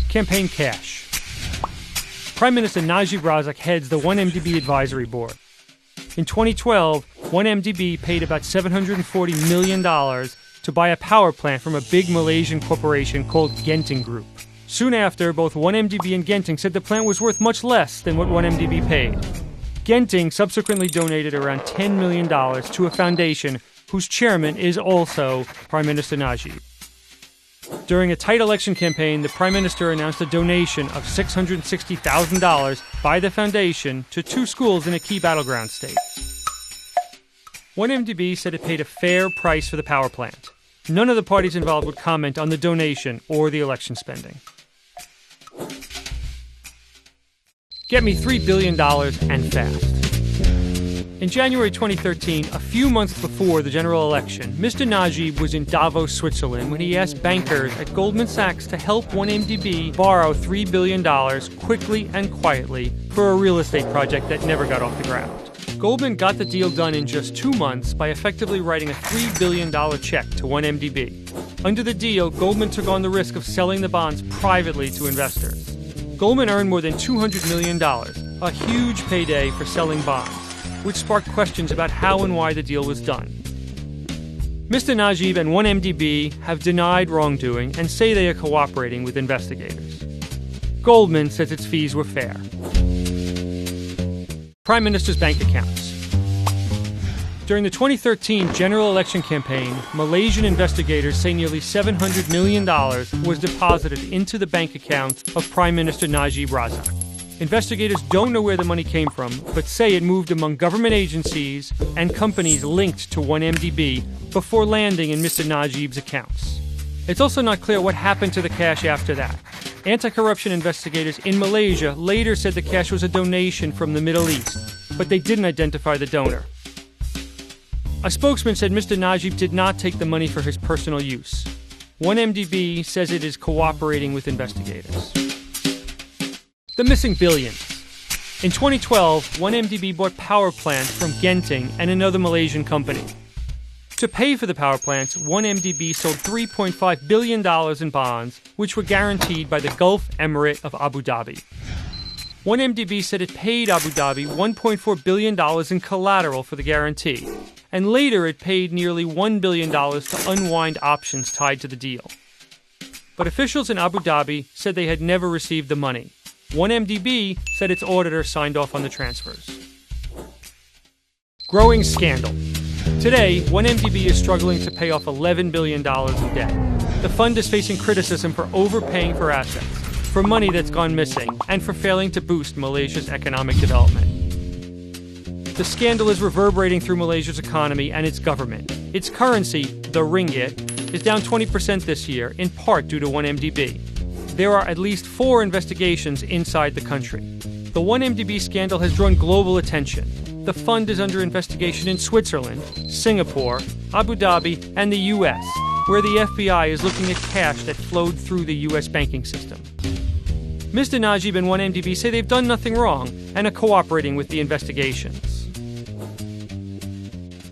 Campaign cash. Prime Minister Najib Razak heads the 1MDB advisory board. In 2012, 1MDB paid about $740 million to buy a power plant from a big Malaysian corporation called Genting Group. Soon after, both 1MDB and Genting said the plant was worth much less than what 1MDB paid. Genting subsequently donated around $10 million to a foundation whose chairman is also Prime Minister Najib. During a tight election campaign, the Prime Minister announced a donation of $660,000 by the foundation to 2 schools in a key battleground state. 1MDB said it paid a fair price for the power plant. None of the parties involved would comment on the donation or the election spending. Get me $3 billion and fast. In January 2013, a few months before the general election, Mr. Najib was in Davos, Switzerland, when he asked bankers at Goldman Sachs to help 1MDB borrow $3 billion quickly and quietly for a real estate project that never got off the ground. Goldman got the deal done in just 2 months by effectively writing a $3 billion check to 1MDB. Under the deal, Goldman took on the risk of selling the bonds privately to investors. Goldman earned more than $200 million, a huge payday for selling bonds, which sparked questions about how and why the deal was done. Mr. Najib and 1MDB have denied wrongdoing and say they are cooperating with investigators. Goldman says its fees were fair. Prime Minister's bank accounts. During the 2013 general election campaign, Malaysian investigators say nearly $700 million was deposited into the bank account of Prime Minister Najib Razak. Investigators don't know where the money came from, but say it moved among government agencies and companies linked to 1MDB before landing in Mr. Najib's accounts. It's also not clear what happened to the cash after that. Anti-corruption investigators in Malaysia later said the cash was a donation from the Middle East, but they didn't identify the donor. A spokesman said Mr. Najib did not take the money for his personal use. 1MDB says it is cooperating with investigators. The missing billions. In 2012, 1MDB bought power plants from Genting and another Malaysian company. To pay for the power plants, 1MDB sold $3.5 billion in bonds, which were guaranteed by the Gulf Emirate of Abu Dhabi. 1MDB said it paid Abu Dhabi $1.4 billion in collateral for the guarantee, and later it paid nearly $1 billion to unwind options tied to the deal. But officials in Abu Dhabi said they had never received the money. 1MDB said its auditor signed off on the transfers. Growing scandal. Today, 1MDB is struggling to pay off $11 billion in debt. The fund is facing criticism for overpaying for assets, for money that's gone missing, and for failing to boost Malaysia's economic development. The scandal is reverberating through Malaysia's economy and its government. Its currency, the ringgit, is down 20% this year, in part due to 1MDB. There are at least 4 investigations inside the country. The 1MDB scandal has drawn global attention. The fund is under investigation in Switzerland, Singapore, Abu Dhabi, and the U.S., where the FBI is looking at cash that flowed through the U.S. banking system. Mr. Najib and 1MDB say they've done nothing wrong and are cooperating with the investigation.